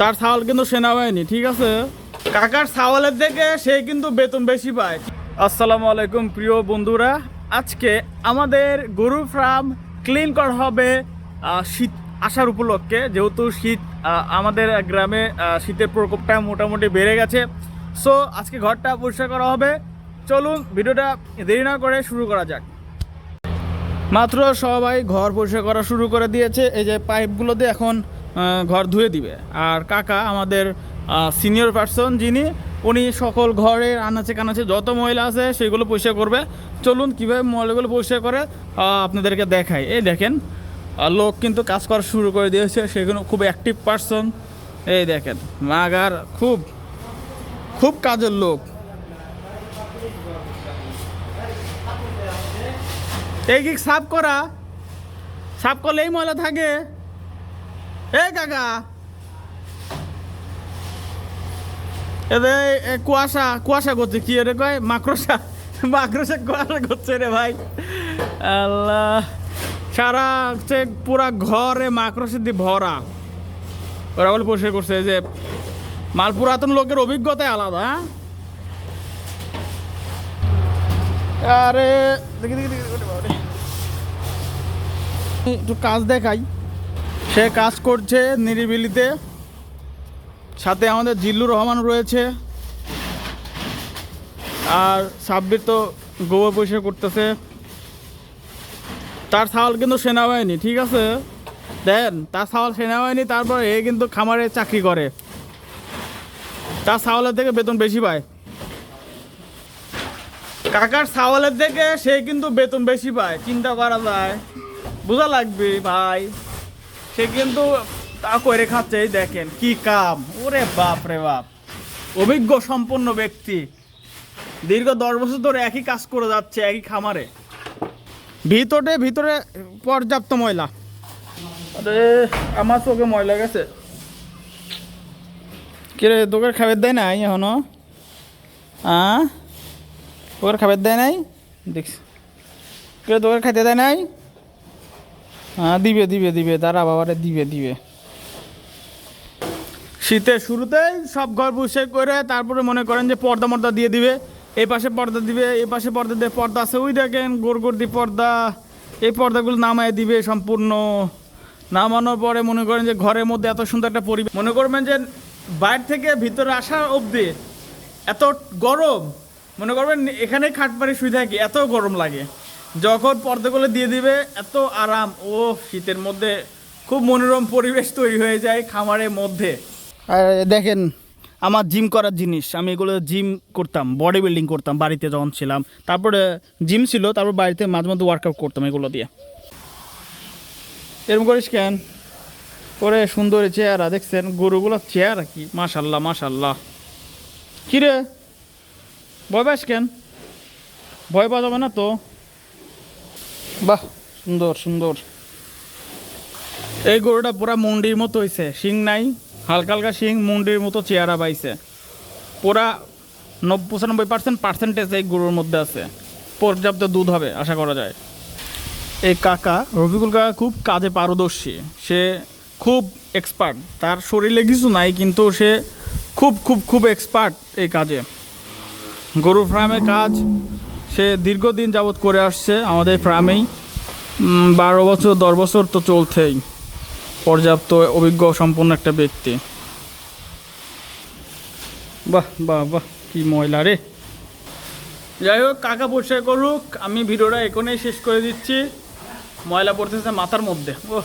তার ছাওয়াল কিন্তু সেনাবাহিনী, ঠিক আছে। কাকার ছাওয়ালের থেকে সে কিন্তু বেতন বেশি পায়। আসসালামু আলাইকুম প্রিয় বন্ধুরা, আজকে আমাদের গরু ফার্ম ক্লিন করা হবে শীত আসার উপলক্ষে। যেহেতু শীত আমাদের গ্রামে শীতের প্রকোপটা মোটামুটি বেড়ে গেছে, সো আজকে ঘরটা পরিষ্কার করা হবে। চলুন ভিডিওটা দেরি না করে শুরু করা যাক। মাত্র সবাই ঘর পরিষ্কার করা শুরু করে দিয়েছে। এই যে পাইপগুলো দিয়ে এখন ঘর ধুয়ে দিবে। আর কাকা আমাদের সিনিয়র পার্সন যিনি, উনি সকল ঘরের আনাচে কানাচে যত ময়লা আছে সেগুলো পরিষ্কার করবে। চলুন কীভাবে ময়লাগুলো পরিষ্কার করে আপনাদেরকে দেখাই। এই দেখেন, লোক কিন্তু কাজ করা শুরু করে দিয়েছে, সেগুলো খুব অ্যাক্টিভ পার্সন। এই দেখেন মাগার খুব খুব কাজের লোক। এই কি সাফ করা, সাফ করলে এই ময়লা থাকে। এই কাকা, এদের কুয়াশা কুয়াশা করছে, কি রে কয় মাকড়সা, মাকড়সা কুয়াশা করছে রে ভাই। আল্লাহ, সারা হচ্ছে পুরা ঘরে মাকড়সা দিয়ে ভরা। ওরা বলে পরিষ্কার করছে যে মাল পুরাতন লোকের অভিজ্ঞতাই আলাদা। আরে দেখি দেখি দেখি একটু কাজ দেখাই। সে কাজ করছে নিরিবিলিতে, সাথে আমাদের জিল্লুর রহমান রয়েছে, আর সাব্বির তো গোবর পরিষ্কার করতেছে। তার ছাওয়াল কিন্তু সেনাবাহিনী, ঠিক আছে। দেন তার ছাওয়াল সেনাবাহিনী, তারপর এ কিন্তু খামারে চাকরি করে, তার ছাওয়ালের থেকে বেতন বেশি পায়। কাকার ছাওয়ালের থেকে সে কিন্তু বেতন বেশি পায়, চিন্তা করা যায়, বোঝা লাগবে ভাই। সে কিন্তু তা করে খাচ্ছে। এই দেখেন কি কাম, ওরে বাপ রে বাপ, অভিজ্ঞ সম্পন্ন ব্যক্তি, দীর্ঘ 10 বছর ধরে একই কাজ করে যাচ্ছে একই খামারে। ভিতরে পর্যাপ্ত ময়লা। আরে আমার চোখে ময়লা গেছে। কিরে তোকে খাবার দেয় নাই এখনো? তোকে খাবার দেয় নাই দেখছি। কিরে তোকে খাইতে দেয় নাই? দিবে দিবে দিবে, তারা বাবারে দিবে দিবে। শীতের শুরুতেই সব ঘর পরিষ্কার করে তারপরে মনে করেন যে পর্দা মর্দা দিয়ে দিবে। এই পাশে পর্দা দিবে, এই পাশে পর্দা দিয়ে পর্দা আছে, ওই দেখেন গোর দি পর্দা। এই পর্দাগুলো নামায় দিবে সম্পূর্ণ। নামানোর পরে মনে করেন যে ঘরের মধ্যে এত সুন্দর একটা পরিবেশ। মনে করবেন যে বাইরে থেকে ভিতরে আসা অবধি এত গরম, মনে করবেন এখানেই খাট পাড়ি শুয়ে থাকি, এত গরম লাগে। যখন পর্দাগুলো দিয়ে দিবে এত আরাম। ও শীতের মধ্যে খুব মনোরম পরিবেশ তৈরি হয়ে যায় খামারের মধ্যে। আর দেখেন আমার জিম করার জিনিস, আমি এগুলো জিম করতাম, বডি বিল্ডিং করতাম বাড়িতে যখন ছিলাম। তারপরে জিম ছিল, তারপর বাড়িতে মাঝে মধ্যে ওয়ার্কআউট করতাম এগুলো দিয়ে। এরকম করিস কেন করে? সুন্দর চেহারা দেখছেন, গরুগুলোর চেহারা কি মাশাল্লাহ মাশাল্লাহ। কিরে ভয় পাস কেন? ভয় পাওয়া যাবে না তো। বাহ, সুন্দর সুন্দর। এই গরুটা পুরা মুন্ডির মতো হয়েছে, শিং নাই, হালকা হালকা শিং, মুন্ডির মতো চেহারা পাইছে। পুরা 95% এই গরুর মধ্যে আছে। পর্যাপ্ত দুধ হবে আশা করা যায়। এই কাকা রফিকুল কাকা খুব কাজে পারদর্শী, সে খুব এক্সপার্ট। তার শরীরে কিছু নাই, কিন্তু সে খুব খুব খুব এক্সপার্ট এই কাজে। গরুর ফার্মে কাজ সে দীর্ঘদিন যাবৎ করে আসছে আমাদের ফার্মেই। 12 বছর 10 বছর তো চলছেই। পর্যাপ্ত অভিজ্ঞ সম্পন্ন একটা ব্যক্তি। বাহ বাহ বাহ, কি ময়লা রে। যাই হোক, কাকা পরিষ্কার করুক, আমি ভিডিওটা এখানেই শেষ করে দিচ্ছি। ময়লা পড়তেছে মাথার মধ্যে। ও